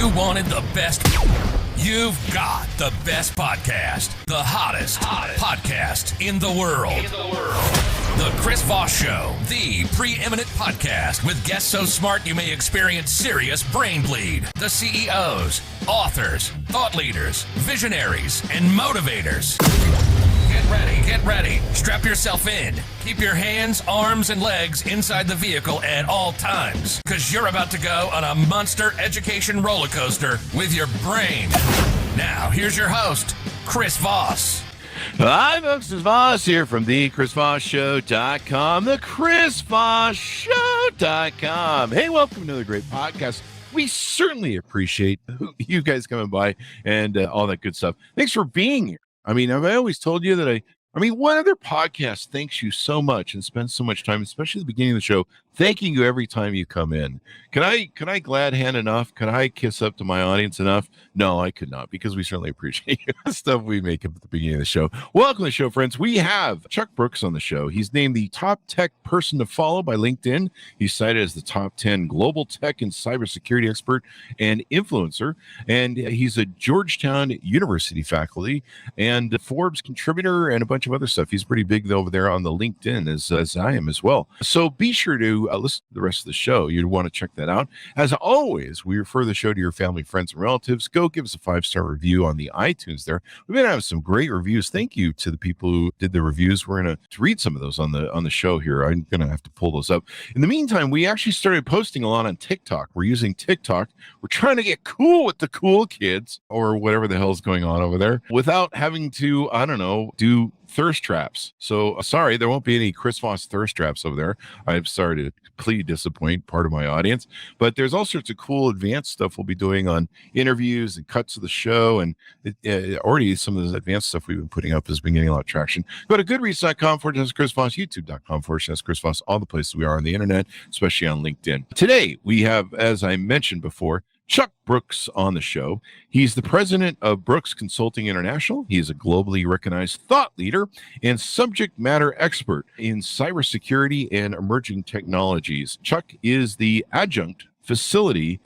You wanted the best. You've got the best podcast, the hottest podcast in the world. The Chris Voss Show, the preeminent podcast with guests so smart you may experience serious brain bleed. The CEOs, authors, thought leaders, visionaries, and motivators. Get ready. Strap yourself in. Keep your hands, arms, and legs inside the vehicle at all times, because you're about to go on a monster education roller coaster with your brain. Now, here's your host, Chris Voss. Hi, folks. This is Voss here from the ChrisVossShow.com, the ChrisVossShow.com. Hey, welcome to another great podcast. We certainly appreciate you guys coming by and all that good stuff. Thanks for being here. I mean, have I always told you that I mean, what other podcast thanks you so much and spends so much time, especially at the beginning of the show, thanking you every time you come in? Can I glad hand enough? Can I kiss up to my audience enough? No, I could not, because we certainly appreciate the stuff we make up at the beginning of the show. Welcome to the show, friends. We have Chuck Brooks on the show. He's named the top tech person to follow by LinkedIn. He's cited as the top 10 global tech and cybersecurity expert and influencer. And he's a Georgetown University faculty and a Forbes contributor and a bunch of other stuff. He's pretty big over there on the LinkedIn as I am as well. So be sure to listen to the rest of the show. You'd want to check that out. As always, we refer the show to your family, friends, and relatives. Go give us a 5-star review on the iTunes there. We've been having some great reviews. Thank you to the people who did the reviews. We're going to read some of those on the show here. I'm going to have to pull those up. In the meantime, we actually started posting a lot on TikTok. We're using TikTok. We're trying to get cool with the cool kids or whatever the hell's going on over there without having to, I don't know, do thirst traps. So sorry, there won't be any Chris Voss thirst traps over there. I'm sorry to completely disappoint part of my audience, but there's all sorts of cool advanced stuff we'll be doing on interviews and cuts of the show. And already some of the advanced stuff we've been putting up has been getting a lot of traction. Go to goodreads.com/Chris Voss, youtube.com/Chris Voss, all the places we are on the internet, especially on LinkedIn. Today we have, as I mentioned before, Chuck Brooks on the show. He's the president of Brooks Consulting International. He is a globally recognized thought leader and subject matter expert in cybersecurity and emerging technologies. Chuck is the adjunct facility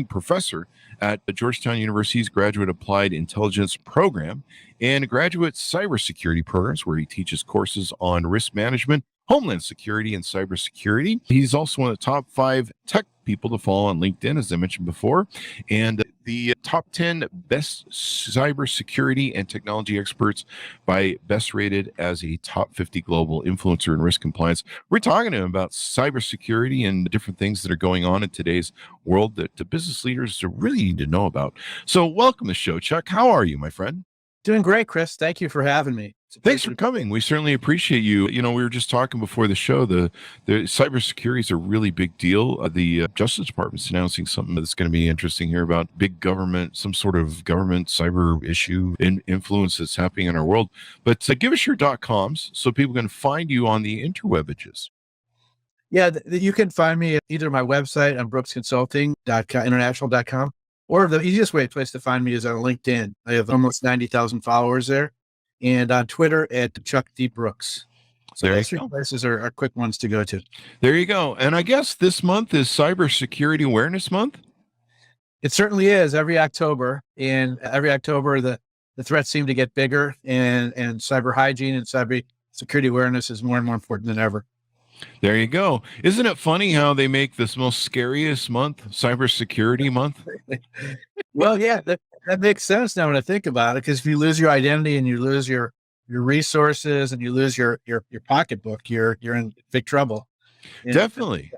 professor at the Georgetown University's Graduate Applied Intelligence Program and graduate cybersecurity programs, where he teaches courses on risk management, homeland security, and cybersecurity. He's also one of the top 5 tech people to follow on LinkedIn, as I mentioned before, and the top 10 best cybersecurity and technology experts by Best Rated as a top 50 global influencer in risk compliance. We're talking to him about cybersecurity and different things that are going on in today's world that the business leaders really need to know about. So welcome to the show, Chuck. How are you, my friend? Doing great, Chris. Thank you for having me. Thanks for coming. We certainly appreciate you. You know, we were just talking before the show, the cybersecurity is a really big deal. The Justice Department's announcing something that's going to be interesting here about big government, some sort of government cyber issue and influence that's happening in our world. But give us your .coms so people can find you on the interwebages. Yeah, you can find me at either my website on brooksconsulting.international.com, or the easiest place to find me is on LinkedIn. I have almost 90,000 followers there. And on Twitter at Chuck D. Brooks. So those 3 places are quick ones to go to. There you go. And I guess this month is Cybersecurity Awareness Month? It certainly is, every October. And every October, the threats seem to get bigger, and cyber hygiene and cyber security awareness is more and more important than ever. There you go. Isn't it funny how they make this most scariest month Cybersecurity Month? Well, yeah, that makes sense now when I think about it, because if you lose your identity and you lose your resources and you lose your pocketbook, you're in big trouble. Definitely.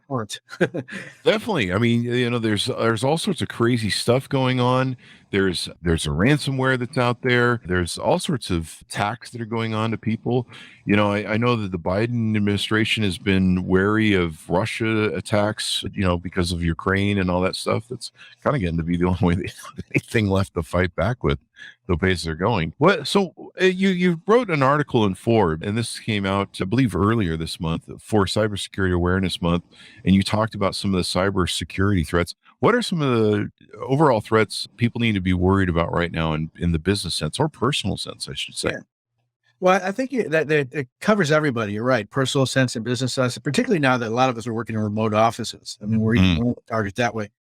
Definitely. I mean, you know, there's all sorts of crazy stuff going on. There's a ransomware that's out there. There's all sorts of attacks that are going on to people. You know, I know that the Biden administration has been wary of Russia attacks, you know, because of Ukraine and all that stuff. That's kind of getting to be the only way anything left to fight back with, the pace they're going. So you wrote an article in Forbes, and this came out, I believe, earlier this month for Cybersecurity Awareness Month, and you talked about some of the cybersecurity threats. What are some of the overall threats people need to be worried about right now in the business sense, or personal sense, I should say? Yeah. Well, I think that it covers everybody. You're right. Personal sense and business sense, particularly now that a lot of us are working in remote offices. I mean, we're even more target that way.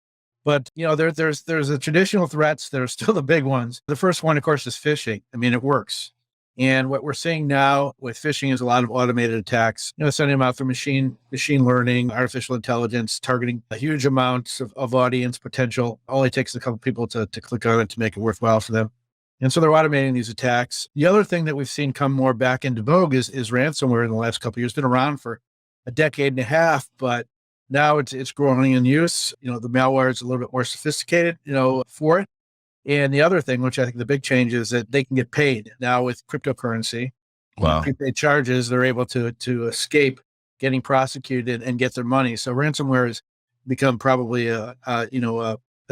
But there's the traditional threats that are still the big ones. The first one, of course, is phishing. I mean, it works. And what we're seeing now with phishing is a lot of automated attacks, sending them out through machine learning, artificial intelligence, targeting a huge amounts of audience potential. Only takes a couple people to click on it to make it worthwhile for them. And so they're automating these attacks. The other thing that we've seen come more back into vogue is ransomware in the last couple of years. It's been around for a decade and a half, but now it's growing in use. The malware is a little bit more sophisticated, for it. And the other thing, which I think the big change is that they can get paid now with cryptocurrency. Wow. Prepaid charges, they're able to escape getting prosecuted and get their money. So ransomware has become probably a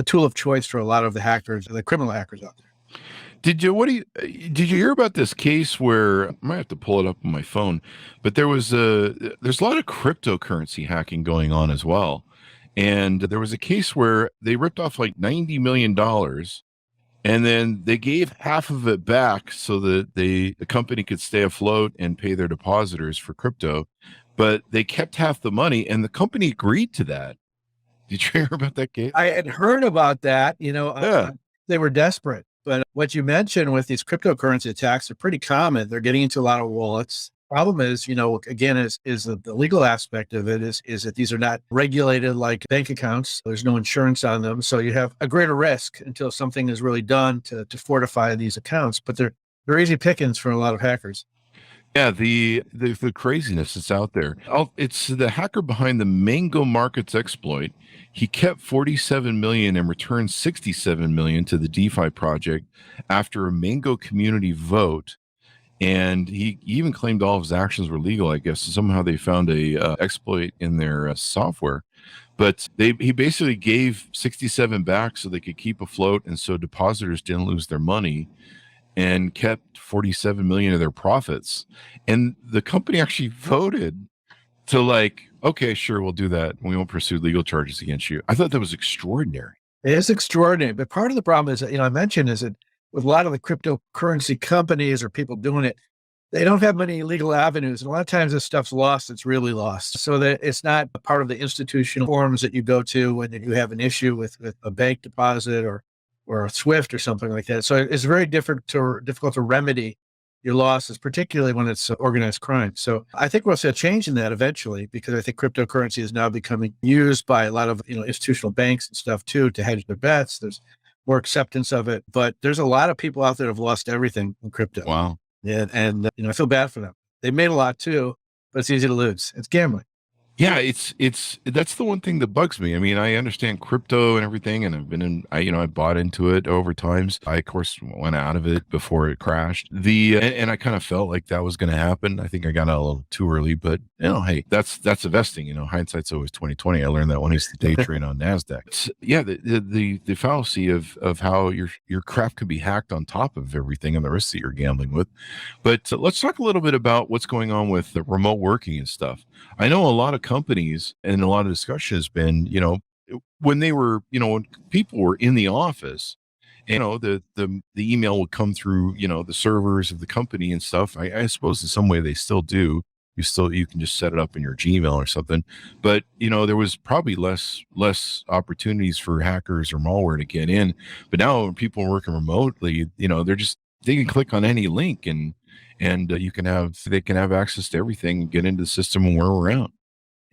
tool of choice for a lot of the hackers, the criminal hackers out there. Did you hear about this case where I might have to pull it up on my phone, but there's a lot of cryptocurrency hacking going on as well. And there was a case where they ripped off like $90 million. And then they gave half of it back so that the company could stay afloat and pay their depositors for crypto. But they kept half the money and the company agreed to that. Did you hear about that case? I had heard about that. Yeah. They were desperate. But what you mentioned with these cryptocurrency attacks are pretty common. They're getting into a lot of wallets. Problem is, again, is the legal aspect of it is that these are not regulated like bank accounts. There's no insurance on them. So you have a greater risk until something is really done to fortify these accounts. But they're easy pickings for a lot of hackers. Yeah, the craziness that's out there. It's the hacker behind the Mango Markets exploit. He kept 47 million and returned 67 million to the DeFi project after a Mango community vote. And he even claimed all of his actions were legal, I guess. Somehow they found a exploit in their software. But he basically gave 67 back so they could keep afloat, and so depositors didn't lose their money, and kept 47 million of their profits. And the company actually voted to okay, sure, we'll do that. We won't pursue legal charges against you. I thought that was extraordinary. It is extraordinary. But part of the problem is that, I mentioned is that with a lot of the cryptocurrency companies or people doing it, they don't have many legal avenues. And a lot of times this stuff's lost, it's really lost. So that it's not a part of the institutional forums that you go to when you have an issue with a bank deposit or a SWIFT or something like that. So it's very difficult to remedy your losses, particularly when it's organized crime. So I think we'll see a change in that eventually, because I think cryptocurrency is now becoming used by a lot of institutional banks and stuff too to hedge their bets. There's more acceptance of it, but there's a lot of people out there who have lost everything in crypto. Wow. And I feel bad for them. They made a lot too, but it's easy to lose. It's gambling. Yeah, that's the one thing that bugs me. I mean, I understand crypto and everything, and I bought into it over times. I, of course, went out of it before it crashed. And I kind of felt like that was going to happen. I think I got out a little too early, but hey, that's investing. Hindsight's always 20/20. I learned that when I used to day trade on Nasdaq. Yeah, the fallacy of how your craft could be hacked on top of everything and the risks that you're gambling with. But let's talk a little bit about what's going on with the remote working and stuff. I know a lot of companies and a lot of discussion has been, when they were, when people were in the office, the email would come through, the servers of the company and stuff. I suppose in some way they still do. You can just set it up in your Gmail or something. But, there was probably less opportunities for hackers or malware to get in. But now when people are working remotely, they can click on any link and they can have access to everything and get into the system and where we're at.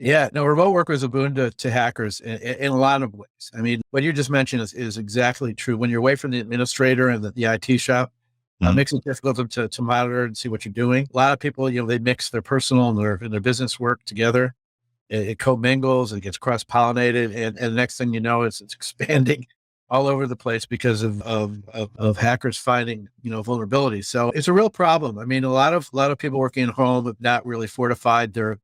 Yeah, no, remote work was a boon to hackers in a lot of ways. I mean, what you just mentioned is exactly true. When you're away from the administrator and the IT shop, it makes it difficult to monitor and see what you're doing. A lot of people, they mix their personal and their business work together. It commingles, it gets cross-pollinated, and the next thing you know, it's expanding all over the place because of hackers finding, vulnerabilities. So it's a real problem. I mean, a lot of people working at home have not really fortified their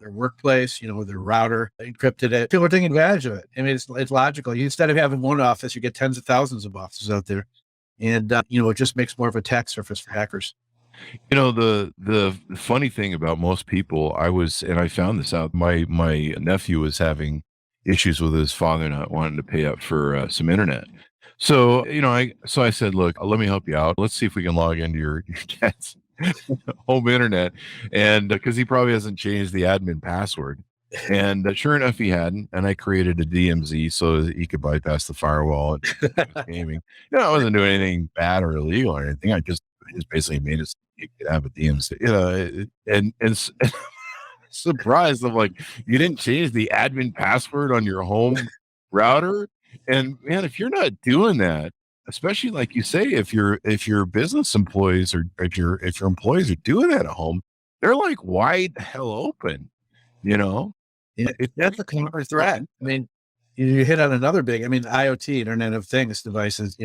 workplace, with their router, encrypted it. People are taking advantage of it. I mean, it's logical. Instead of having one office, you get tens of thousands of offices out there. And, it just makes more of a attack surface for hackers. The funny thing about most people, I found this out, my nephew was having issues with his father not wanting to pay up for some internet. So, I said, look, let me help you out. Let's see if we can log into your dad's home internet. And because he probably hasn't changed the admin password. And sure enough, he hadn't. And I created a DMZ so that he could bypass the firewall and gaming. I wasn't doing anything bad or illegal or anything. I just basically made it so you could have a DMZ, and surprised. I'm like, you didn't change the admin password on your home router? And man, if you're not doing that, especially like you say, if your business employees or if your employees are doing that at home, they're like wide the hell open, That's a counter threat. I mean, you hit on another big, IoT, Internet of Things devices,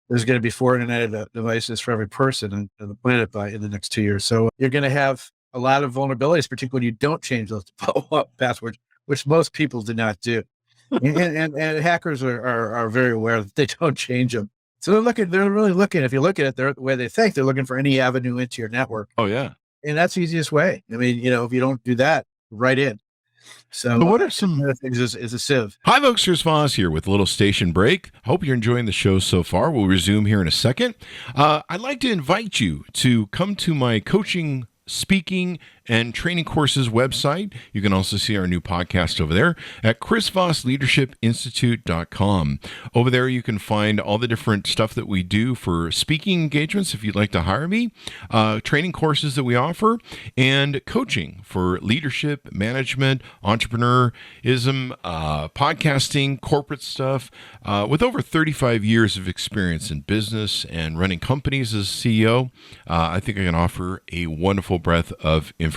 there's going to be 4 internet devices for every person on the planet in the next 2 years. So you're going to have a lot of vulnerabilities, particularly when you don't change those follow-up passwords, which most people do not do. and hackers are very aware that they don't change them. So they're really looking, if you look at it, they're the way they think, they're looking for any avenue into your network. Oh yeah. And that's the easiest way. If you don't do that, right in. So what are some other things is a sieve? Hi, folks. Chris Voss here with a little station break. Hope you're enjoying the show so far. We'll resume here in a second. I'd like to invite you to come to my coaching, speaking, and training courses website. You can also see our new podcast over there at chrisvossleadershipinstitute.com. Over there, you can find all the different stuff that we do for speaking engagements if you'd like to hire me, training courses that we offer, and coaching for leadership, management, entrepreneurism, podcasting, corporate stuff. With over 35 years of experience in business and running companies as CEO, I think I can offer a wonderful breadth of information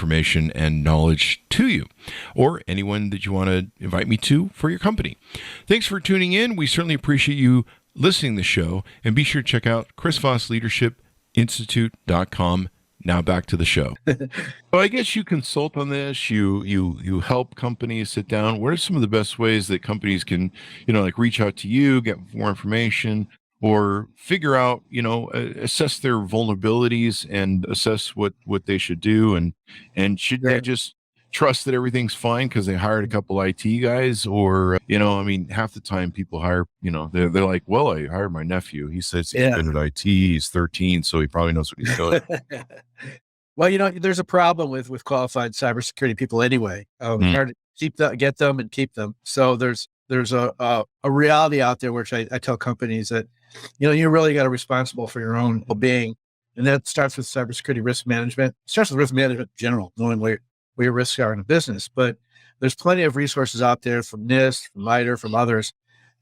and knowledge to you, or anyone that you want to invite me to for your company. Thanks for tuning in. We certainly appreciate you listening to the show, and be sure to check out chrisvossleadershipinstitute.com. Now back to the show. So I guess you consult on this. You help companies sit down. What are some of the best ways that companies can, reach out to you, get more information, or figure out, assess their vulnerabilities and assess what they should do, and should they just trust that everything's fine because they hired a couple IT guys, or half the time people hire, they're like, well, I hired my nephew. He says he's been at IT. He's 13, so he probably knows what he's doing. Well, there's a problem with qualified cybersecurity people anyway. Hard to get them and keep them. So there's a reality out there, which I tell companies that, you really got to be responsible for your own well-being. And that starts with cybersecurity risk management. It starts with risk management in general, knowing where your risks are in a business. But there's plenty of resources out there from NIST, from MITRE, from others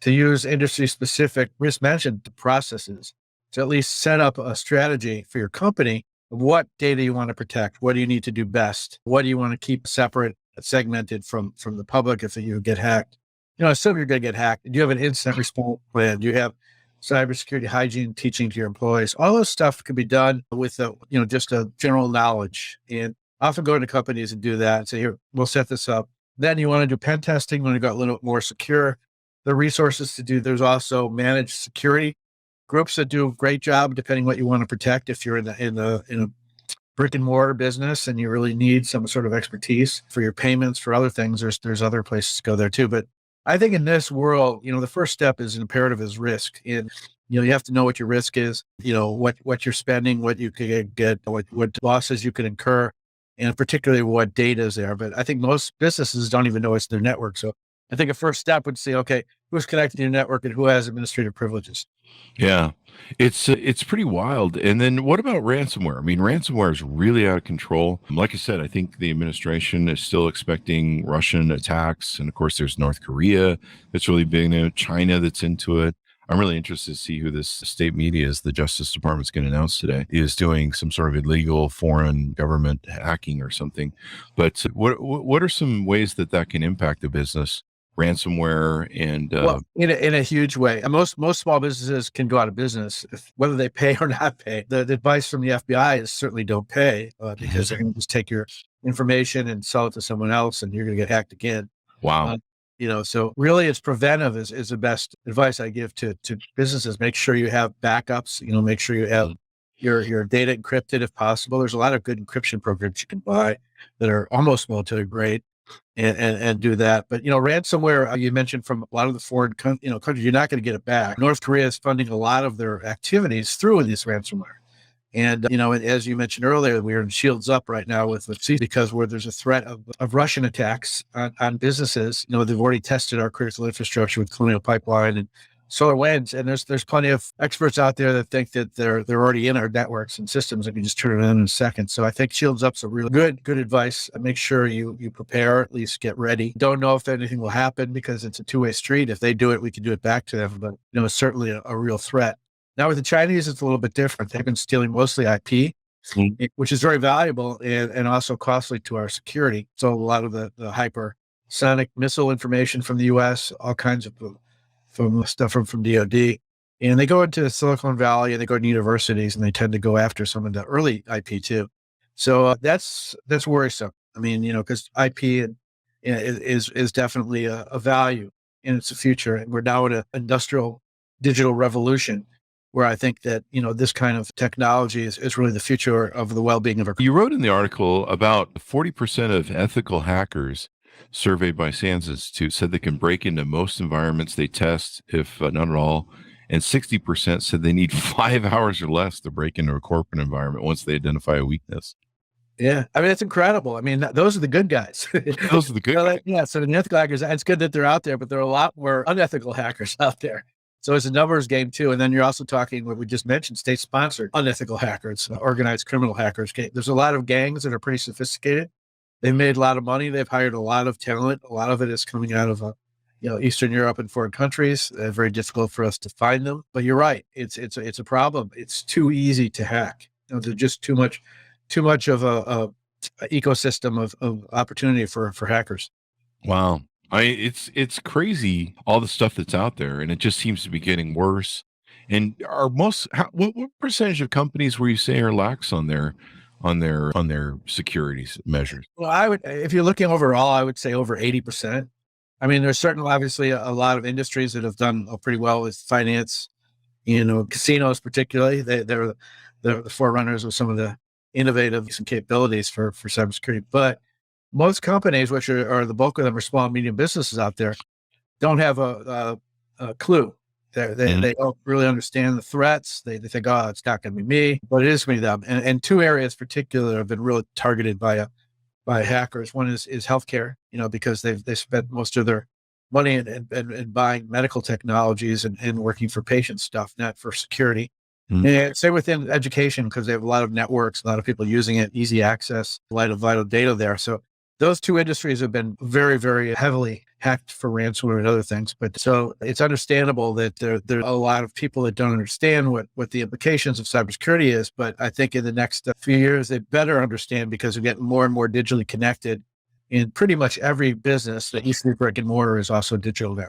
to use industry-specific risk management processes to at least set up a strategy for your company of what data you want to protect, what do you need to do best, what do you want to keep separate, segmented from the public if you get hacked. Assume you're going to get hacked. Do you have an incident response plan? Do you have cybersecurity hygiene teaching to your employees? All those stuff can be done with just a general knowledge. And often go into companies and do that and say, here, we'll set this up. Then you want to do pen testing when you got a little more secure. The resources to do, there's also managed security groups that do a great job depending what you want to protect. If you're in a brick and mortar business and you really need some sort of expertise for your payments, for other things, there's other places to go there too. But I think in this world, the first step is imperative is risk. And, you have to know what your risk is, what you're spending, what you could get, what losses you could incur, and particularly what data is there. But I think most businesses don't even know it's their network. So I think a first step would say, okay, who's connected to your network and who has administrative privileges? Yeah, it's pretty wild. And then what about ransomware? Ransomware is really out of control. Like I said, I think the administration is still expecting Russian attacks. And of course, there's North Korea that's really big now, China that's into it. I'm really interested to see who this state media is, the Justice Department's going to announce today, is doing some sort of illegal foreign government hacking or something. But what are some ways that can impact the business? Ransomware and in a huge way. And most small businesses can go out of business whether they pay or not pay. The advice from the FBI is certainly don't pay because they're going to just take your information and sell it to someone else, and you're going to get hacked again. Wow. So really, it's preventive is the best advice I give to businesses. Make sure you have backups. Make sure you have your data encrypted if possible. There's a lot of good encryption programs you can buy that are almost military grade. And do that. But, ransomware, you mentioned from a lot of the foreign countries, you're not going to get it back. North Korea is funding a lot of their activities through this ransomware. And, as you mentioned earlier, we're in shields up right now with because where there's a threat of Russian attacks on businesses. They've already tested our critical infrastructure with Colonial Pipeline and SolarWinds. And there's plenty of experts out there that think that they're already in our networks and systems and can just turn it on in a second. So I think shields up's a really good advice. Make sure you prepare, at least get ready. Don't know if anything will happen because it's a two-way street. If they do it, we can do it back to them. But, it's certainly a real threat. Now with the Chinese, it's a little bit different. They've been stealing mostly IP, which is very valuable and also costly to our security. So a lot of the hypersonic missile information from the U.S., all kinds of from stuff from DoD, and they go into Silicon Valley and they go to universities and they tend to go after some of the early IP too. So that's worrisome. Because IP is definitely a value in its future, and we're now in an industrial digital revolution, where I think that, this kind of technology is really the future of the well-being of our country. You wrote in the article about 40% of ethical hackers surveyed by SANS said they can break into most environments they test, if not at all. And 60% said they need 5 hours or less to break into a corporate environment once they identify a weakness. Yeah. It's incredible. Those are the good guys. Those are the good guys. Yeah. So the unethical hackers, it's good that they're out there, but there are a lot more unethical hackers out there. So it's a numbers game too. And then you're also talking what we just mentioned, state-sponsored unethical hackers, organized criminal hackers. There's a lot of gangs that are pretty sophisticated. They've made a lot of money. They've hired a lot of talent. A lot of it is coming out of, Eastern Europe and foreign countries. Very difficult for us to find them. But you're right. It's a problem. It's too easy to hack. There's just too much of a ecosystem of opportunity for hackers. Wow. It's crazy, all the stuff that's out there, and it just seems to be getting worse. And what percentage of companies were you say are lax on their security measures? Well, if you're looking overall, I would say over 80%. There's certainly obviously a lot of industries that have done pretty well with finance, casinos particularly. They're the forerunners of some of the innovative capabilities for cybersecurity. But most companies, which are the bulk of them are small and medium businesses out there, don't have a clue. They don't really understand the threats. They think, oh, it's not going to be me, but it is going to be them. And two areas particular have been really targeted by hackers. One is healthcare, because they spent most of their money in buying medical technologies and working for patient stuff, not for security. Mm-hmm. And say within education, because they have a lot of networks, a lot of people using it, easy access, a lot of vital data there. So those two industries have been very, very heavily hacked for ransomware and other things. But so it's understandable that there are a lot of people that don't understand what the implications of cybersecurity is. But I think in the next few years, they better understand, because we're getting more and more digitally connected. In pretty much every business that used to be brick and mortar is also digital now.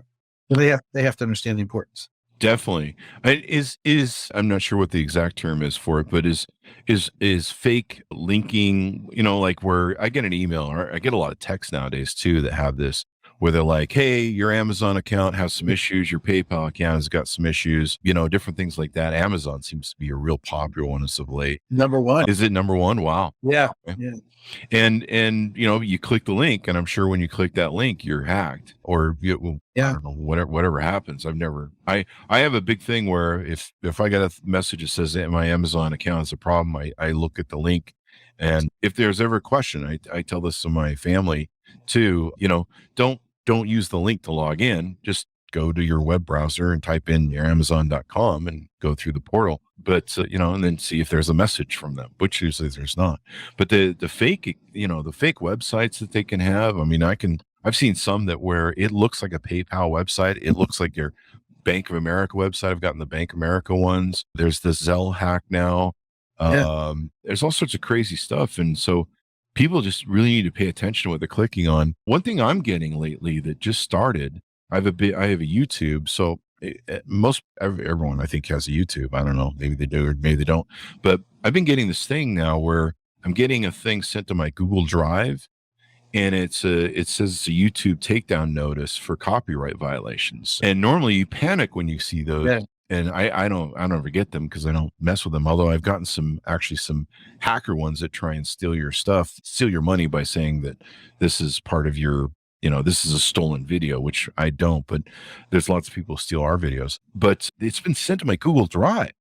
So they have to understand the importance. Definitely. I'm not sure what the exact term is for it, but is fake linking, like where I get an email, or I get a lot of texts nowadays too that have this, where they're like, hey, your Amazon account has some issues, your PayPal account has got some issues, different things like that. Amazon seems to be a real popular one as of late. Number one. Is it number one? Wow. Yeah. Okay. Yeah. And you click the link, and I'm sure when you click that link, you're hacked, or I don't know, whatever happens. I have a big thing where if I get a message that says that my Amazon account is a problem, I look at the link, and if there's ever a question, I tell this to my family too, don't use the link to log in. Just go to your web browser and type in your amzn.to and go through the portal. But, and then see if there's a message from them, which usually there's not. But the fake, the fake websites that they can have, I've seen some that where it looks like a PayPal website. It looks like your Bank of America website. I've gotten the Bank of America ones. There's the Zelle hack now. There's all sorts of crazy stuff. And so people just really need to pay attention to what they're clicking on. One thing I'm getting lately that just started, I have a YouTube. So everyone I think has a YouTube. I don't know. Maybe they do, or maybe they don't. But I've been getting this thing now where I'm getting a thing sent to my Google Drive, and it says it's a YouTube takedown notice for copyright violations. And normally you panic when you see those. Yeah. And I don't ever get them because I don't mess with them. Although I've gotten some hacker ones that try and steal your stuff, steal your money by saying that this is part of your, this is a stolen video, which I don't, but there's lots of people who steal our videos. But it's been sent to my Google Drive.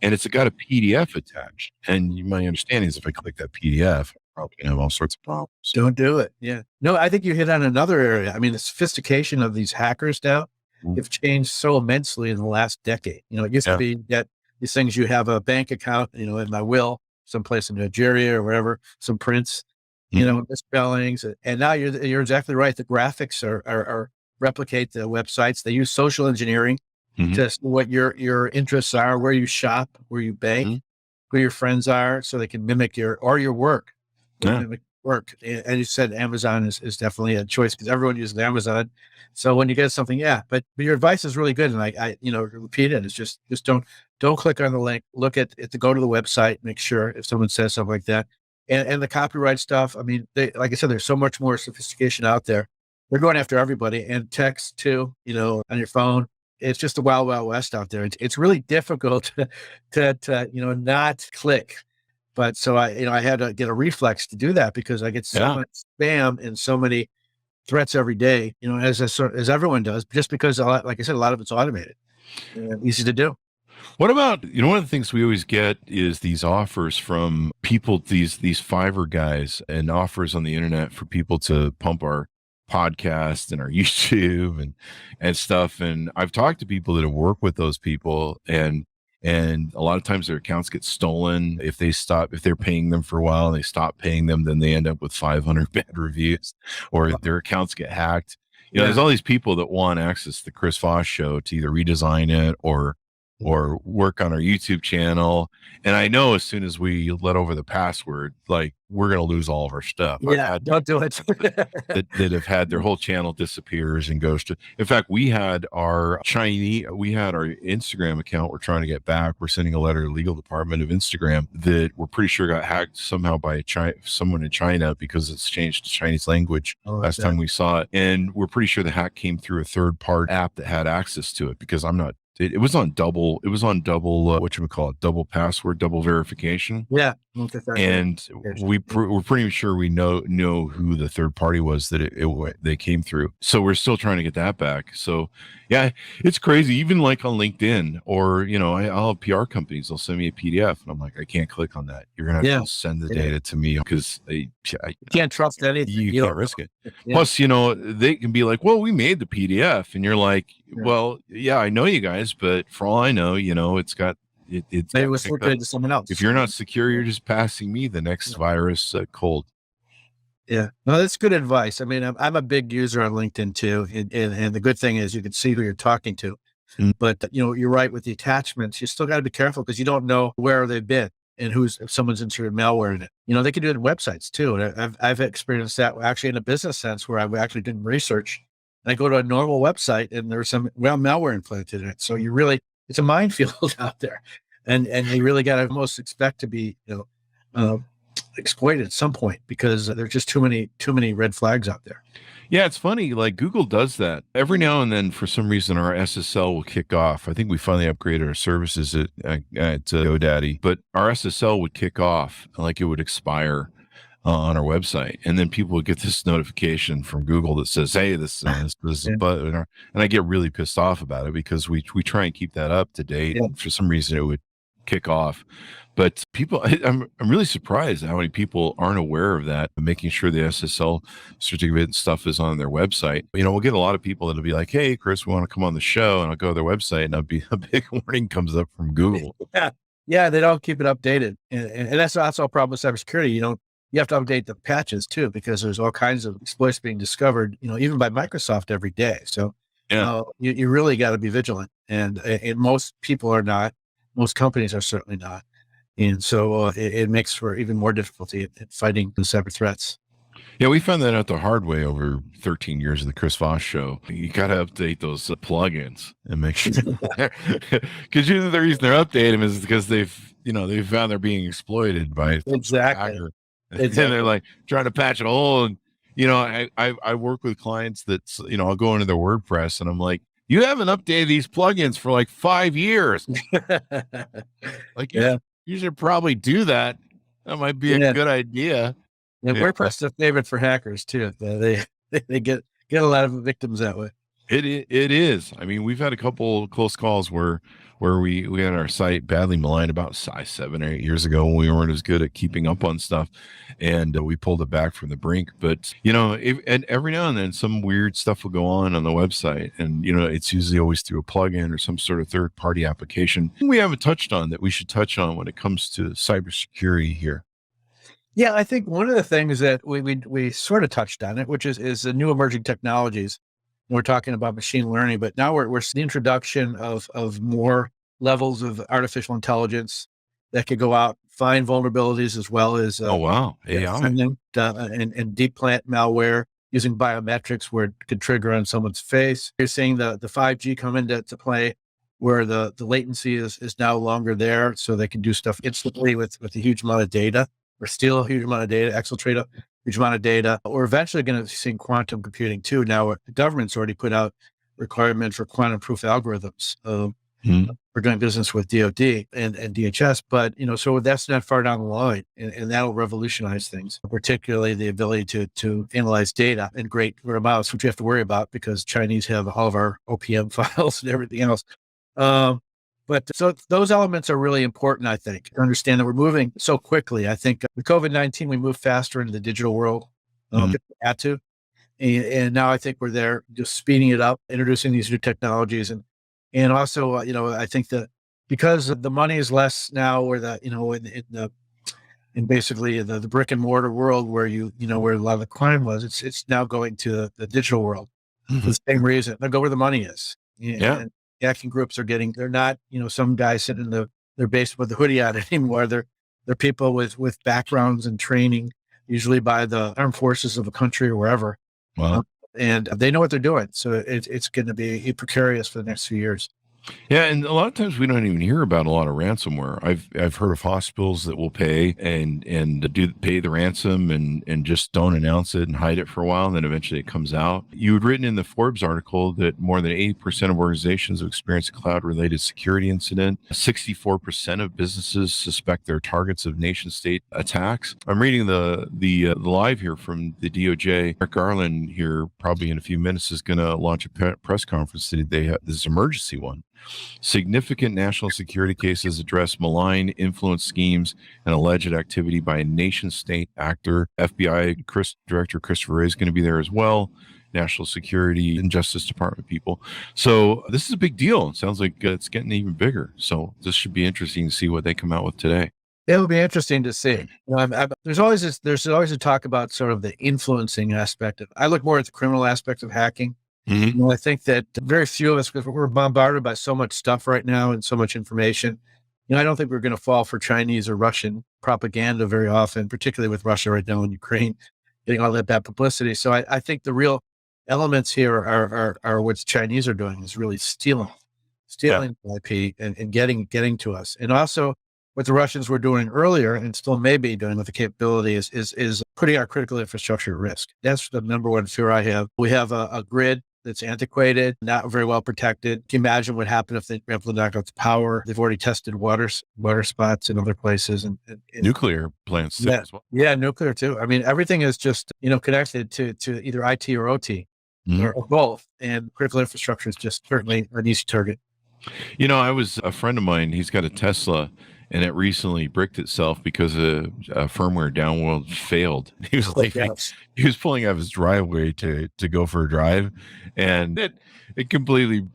and it's got a PDF attached. And my understanding is if I click that PDF, I'm probably going to have all sorts of problems. Don't do it. Yeah. No, I think you hit on another area. I mean, the sophistication of these hackers now have changed so immensely in the last decade. It used to be that these things, you have a bank account, in my will, someplace in Nigeria or wherever, some prints, misspellings. And now you're exactly right. The graphics are replicate the websites. They use social engineering to see what your interests are, where you shop, where you bank, who your friends are, so they can mimic your work. Mimic work. And you said Amazon is definitely a choice because everyone uses Amazon. So when you get something, but your advice is really good. And I repeat it. It's just don't click on the link, look at it, to go to the website, make sure if someone says something like that. And the copyright stuff, I mean, like I said, there's so much more sophistication out there. They're going after everybody, and text too, on your phone. It's just the wild, wild west out there. It's really difficult to not click. But so I had to get a reflex to do that because I get so much spam and so many threats every day, as everyone does, just because like I said, a lot of it's automated and easy to do. What about, one of the things we always get is these offers from people, these Fiverr guys, and offers on the internet for people to pump our podcast and our YouTube and stuff. And I've talked to people that have worked with those people, and a lot of times their accounts get stolen. If they're paying them for a while and they stop paying them, then they end up with 500 bad reviews, or their accounts get hacked. There's all these people that want access to the Chris Voss Show to either redesign it or work on our YouTube channel. And I know as soon as we let over the password, like, we're going to lose all of our stuff. Don't do it. that have had their whole channel disappears and goes to, in fact, we had our Instagram account we're trying to get back. We're sending a letter to the legal department of Instagram that we're pretty sure got hacked somehow by someone in China because it's changed to Chinese language last time we saw it. And we're pretty sure the hack came through a third-party app that had access to it, because it was on double double password, double verification. Yeah. And we're pretty sure we know who the third party was that they came through. So we're still trying to get that back. So yeah, it's crazy. Even like on LinkedIn, or, I'll have PR companies, they'll send me a PDF and I'm like, I can't click on that. You're going to have to send the data to me, because I can't trust anything. You can't risk it. Yeah. Plus, they can be like, well, we made the PDF, and you're like, well, yeah, I know you guys, but for all I know, it's got it's maybe it was circulated to someone else. If you're not secure, you're just passing me the next virus cold. Yeah, no, that's good advice. I mean, I'm a big user on LinkedIn too, and the good thing is you can see who you're talking to. But you're right with the attachments. You still got to be careful because you don't know where they've been and if someone's inserted malware in it. They can do it in websites too. And I've experienced that actually in a business sense, where I've actually done research. And I go to a normal website and there's some malware implanted in it. So it's a minefield out there, and you really got to almost expect to be exploited at some point, because there's just too many red flags out there. Yeah, it's funny. Like, Google does that every now and then. For some reason, our SSL will kick off. I think we finally upgraded our services at GoDaddy, but our SSL would kick off, like it would expire on our website, and then people would get this notification from Google that says, "Hey, this is a button," and I get really pissed off about it, because we try and keep that up to date, and for some reason it would kick off. But people, I'm really surprised how many people aren't aware of that, making sure the SSL certificate and stuff is on their website. We'll get a lot of people that'll be like, "Hey, Chris, we want to come on the show," and I'll go to their website, and a big warning comes up from Google. Yeah, they don't keep it updated, and that's all problem with cybersecurity. You have to update the patches too, because there's all kinds of exploits being discovered, even by Microsoft every day. So you really got to be vigilant, and most people are not. Most companies are certainly not. And so it makes for even more difficulty in fighting the cyber threats. Yeah, we found that out the hard way over 13 years of the Chris Voss Show. You got to update those plugins and make sure, because the reason they're updating them is because they've found they're being exploited by exactly. And they're like trying to patch it all. And I work with clients that I'll go into their WordPress and I'm like, you haven't updated these plugins for like 5 years. Like, you should probably do that. That might be a good idea. Yeah, WordPress is a favorite for hackers too. They get a lot of victims that way. It is. I mean, we've had a couple close calls where we had our site badly maligned about 7 or 8 years ago when we weren't as good at keeping up on stuff, and we pulled it back from the brink. But and every now and then some weird stuff will go on the website, and it's usually always through a plugin or some sort of third party application we haven't touched on that we should touch on when it comes to cybersecurity here. Yeah, I think one of the things that we sort of touched on it, which is the new emerging technologies. We're talking about machine learning, but now we're seeing the introduction of more levels of artificial intelligence that could go out, find vulnerabilities, as well as Oh wow, AI. and deep plant malware using biometrics where it could trigger on someone's face. You're seeing the 5G come into play, where the latency is now longer there, so they can do stuff instantly with a huge amount of data, or steal a huge amount of data, exfiltrate a huge amount of data. We're eventually going to see quantum computing too. Now the government's already put out requirements for quantum proof algorithms. We're doing business with DoD and DHS, but so that's not far down the line, and that'll revolutionize things, particularly the ability to analyze data in great amounts, which you have to worry about because Chinese have all of our OPM files and everything else. But so those elements are really important, I think, to understand that we're moving so quickly. I think with COVID-19, we moved faster into the digital world. We had to. And now I think we're there, just speeding it up, introducing these new technologies. And also, I think that because the money is less now, or in basically the brick and mortar world where where a lot of the crime was, it's now going to the digital world for the same reason. They'll go where the money is. And hacking groups they're not, some guys sitting in their basement with the hoodie on anymore. They're people with backgrounds and training, usually by the armed forces of a country or wherever. Wow. And they know what they're doing. So it's going to be precarious for the next few years. Yeah, and a lot of times we don't even hear about a lot of ransomware. I've heard of hospitals that will pay and pay the ransom and just don't announce it and hide it for a while, and then eventually it comes out. You had written in the Forbes article that more than 80% of organizations have experienced a cloud-related security incident. 64% of businesses suspect they're targets of nation-state attacks. I'm reading the live here from the DOJ. Eric Garland here, probably in a few minutes, is going to launch a press conference today. They have this emergency one. Significant national security cases address malign influence schemes and alleged activity by a nation-state actor. FBI Director Christopher Wray is going to be there as well. National Security and Justice Department people. So this is a big deal. It sounds like it's getting even bigger. So this should be interesting to see what they come out with today. It'll be interesting to see. There's always a talk about sort of the influencing aspect of. I look more at the criminal aspect of hacking. I think that very few of us, because we're bombarded by so much stuff right now and so much information, I don't think we're going to fall for Chinese or Russian propaganda very often, particularly with Russia right now and Ukraine getting all that bad publicity. So I think the real elements here are what the Chinese are doing, is really stealing IP and getting to us. And also what the Russians were doing earlier and still may be doing with the capability is putting our critical infrastructure at risk. That's the number one fear I have. We have a grid that's antiquated, not very well protected. Can you imagine what happened if they were able to knock out the power? They've already tested water spots in other places and nuclear plants too, as well. Yeah, nuclear too. I mean, everything is just connected to either IT or OT or both, and critical infrastructure is just certainly an easy target. I was a friend of mine. He's got a Tesla, and it recently bricked itself because a firmware download failed. He was he was pulling out of his driveway to go for a drive, and it completely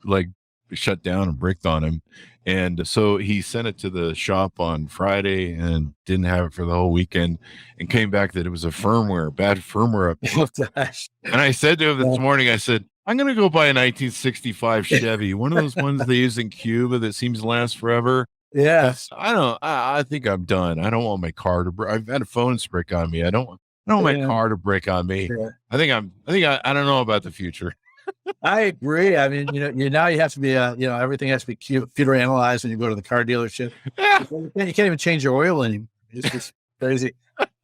shut down and bricked on him. And so he sent it to the shop on Friday and didn't have it for the whole weekend, and came back that it was a bad firmware update. Oh, gosh. And I said to him this morning, I said, I'm going to go buy a 1965 Chevy, one of those ones they use in Cuba that seems to last forever. Yes. I think I'm done. I don't want my car to break. I've had a phone brick on me. I don't want my car to break on me. Yeah. I don't know about the future. I agree. I mean, now you have to be, everything has to be computer analyzed when you go to the car dealership. Yeah. You can't even change your oil anymore. It's just crazy.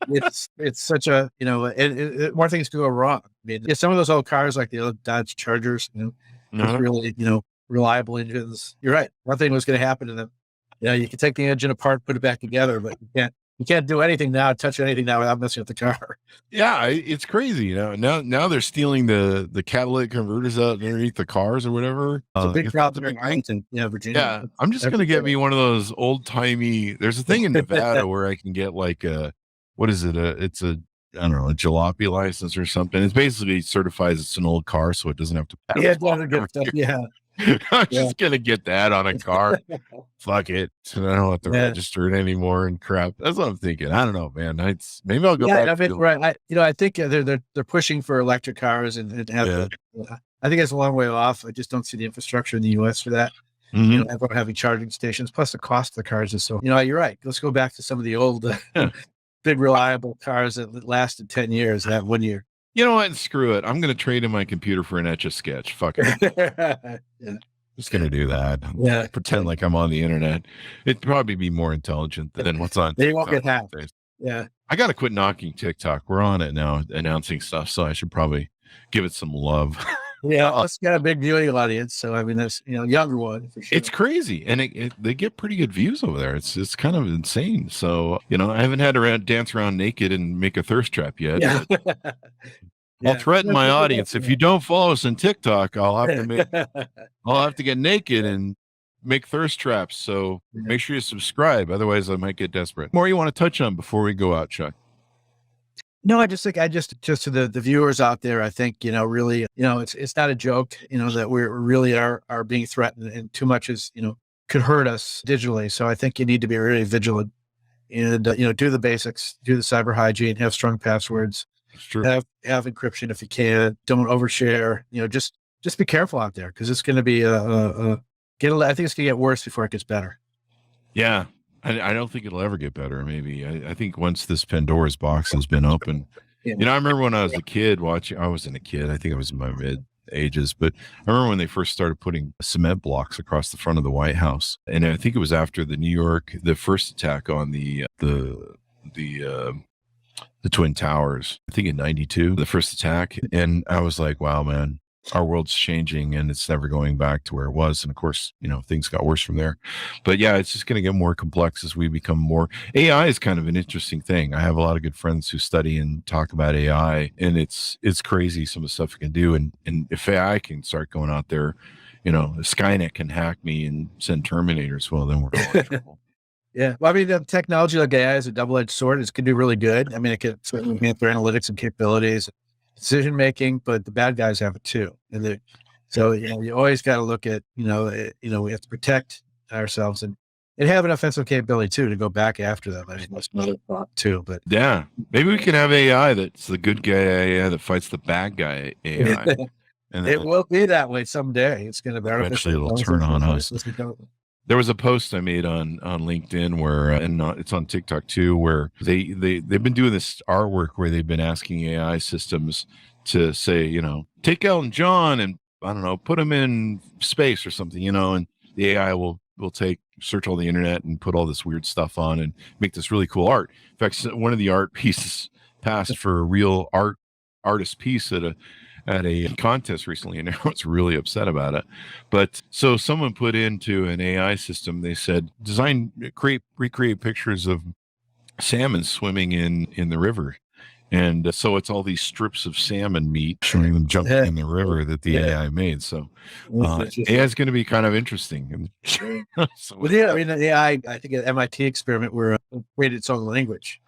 It's such a, more things can go wrong. I mean, some of those old cars, like the old Dodge Chargers, really, reliable engines. You're right. One thing was going to happen to them. You can take the engine apart, put it back together, but you You can't do anything now, touch anything now without messing up the car. Yeah, it's crazy. Now they're stealing the catalytic converters out underneath the cars or whatever. It's a big problem in Arlington, Virginia. Yeah, I'm just gonna get me one of those old timey. There's a thing in Nevada where I can get like what is it? It's a I don't know, a jalopy license or something. It basically certifies it's an old car, so it doesn't have to pass. Yeah, it doesn't get stuff. Yeah. I'm just gonna get that on a car. Fuck it. So I don't have to register it anymore and crap. That's what I'm thinking. I don't know, man. Maybe I'll go back. I mean, right. I think they're pushing for electric cars and have. I think it's a long way off. I just don't see the infrastructure in the U.S. for that. Everyone having charging stations. Plus, the cost of the cars is so. You're right. Let's go back to some of the old, big reliable cars that lasted 10 years. That 1 year. You know what? Screw it. I'm going to trade in my computer for an Etch-a-Sketch. Fuck it. Just going to do that. Yeah. Pretend like I'm on the internet. It'd probably be more intelligent than what's on. They won't get hacked. Yeah. I got to quit knocking TikTok. We're on it now, announcing stuff. So I should probably give it some love. Yeah. It's got a big viewing audience. So, I mean, there's, younger one. For sure. It's crazy. And they get pretty good views over there. It's kind of insane. So, I haven't had to dance around naked and make a thirst trap yet. Yeah. I'll threaten my audience. If you don't follow us on TikTok, I'll have to get naked and make thirst traps. So make sure you subscribe. Otherwise I might get desperate. More you want to touch on before we go out, Chuck? No, I just think just to the viewers out there, I think, really, it's not a joke, that we really are being threatened, and too much is, could hurt us digitally. So I think you need to be really vigilant and, do the basics, do the cyber hygiene, have strong passwords. True. Have encryption if you can. Don't overshare. Just be careful out there, because it's going to be I think it's going to get worse before it gets better. Yeah, I don't think it'll ever get better. Maybe I think once this Pandora's box has been opened. I remember when I was a kid watching. I wasn't a kid. I think I was in my mid ages, but I remember when they first started putting cement blocks across the front of the White House, and I think it was after the first attack on the Twin Towers, I think in 92, the first attack. And I was like, wow, man, our world's changing and it's never going back to where it was. And of course, things got worse from there. But yeah, it's just going to get more complex as we become more. AI is kind of an interesting thing. I have a lot of good friends who study and talk about AI, and it's crazy some of the stuff it can do. And if AI can start going out there, Skynet can hack me and send Terminators, well, then we're all in trouble. Yeah. Well, I mean, the technology like AI is a double-edged sword. It can do really good. I mean, it can certainly enhance their analytics and capabilities, decision-making, but the bad guys have it too. And so, you always got to look at, we have to protect ourselves and have an offensive capability too, to go back after them. I mean, that's another thought too, but yeah, maybe we can have AI that's the good guy AI that fights the bad guy AI. And it will be that way someday. It's going to be eventually it'll turn on us. There was a post I made on LinkedIn where, and it's on TikTok too, where they've been doing this artwork where they've been asking AI systems to say, take Elton John and I don't know, put him in space or something, and the AI will search all the internet and put all this weird stuff on and make this really cool art. In fact, one of the art pieces passed for a real artist piece at a contest recently, and everyone's really upset about it. But so someone put into an AI system, they said, recreate pictures of salmon swimming in the river. And so it's all these strips of salmon meat showing them jumping in the river that the AI made. So AI is going to be kind of interesting. So, I mean, the AI, I think an MIT experiment where it created its own language.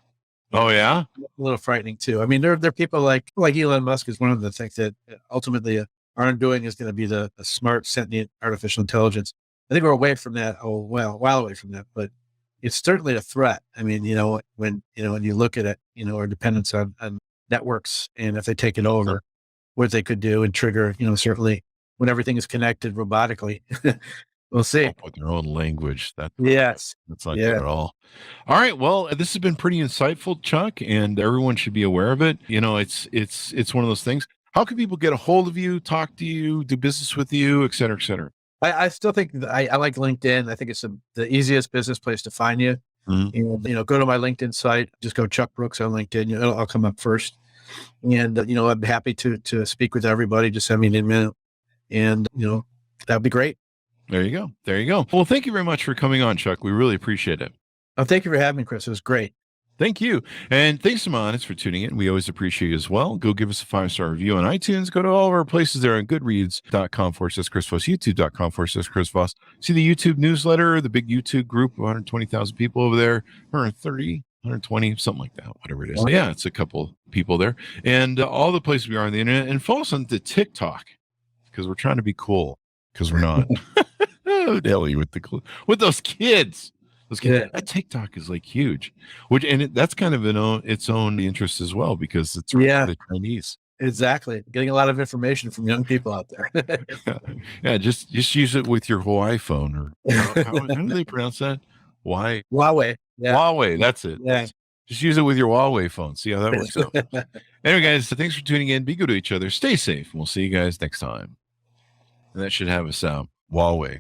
Oh yeah, a little frightening too. I mean, there are people like Elon Musk is one of the things that ultimately our undoing is going to be the smart sentient artificial intelligence. I think we're away from that. A while away from that, but it's certainly a threat. I mean, when you look at it, our dependence on networks, and if they take it over, what they could do and trigger, certainly when everything is connected robotically. We'll see. With their own language. That's not good at all. All right. Well, this has been pretty insightful, Chuck, and everyone should be aware of it. It's one of those things. How can people get a hold of you, talk to you, do business with you, et cetera, et cetera? I still think I like LinkedIn. I think it's the easiest business place to find you. Mm-hmm. And, go to my LinkedIn site, just go Chuck Brooks on LinkedIn. I'll come up first. And, I'm happy to speak with everybody. Just send me an email and, that'd be great. There you go. Well, thank you very much for coming on, Chuck. We really appreciate it. Oh, thank you for having me, Chris. It was great. Thank you. And thanks, Amonis, for tuning in. We always appreciate you as well. Go give us a 5-star review on iTunes. Go to all of our places there on goodreads.com/Chris Voss, youtube.com/Chris Voss. See the YouTube newsletter, the big YouTube group of 120,000 people over there, 130, 120, something like that, whatever it is. So yeah, it's a couple people there. And all the places we are on the internet. And follow us on the TikTok because we're trying to be cool because we're not. Oh, Nelly with those kids. That TikTok is like huge, that's kind of its own interest as well because it's the Chinese. Exactly, getting a lot of information from young people out there. Yeah, just use it with your Huawei phone, or how do they pronounce that? Huawei. Yeah. Huawei. That's it. Yeah. Just use it with your Huawei phone. See how that works out. Anyway, guys, so thanks for tuning in. Be good to each other. Stay safe. And we'll see you guys next time. And that should have us Huawei.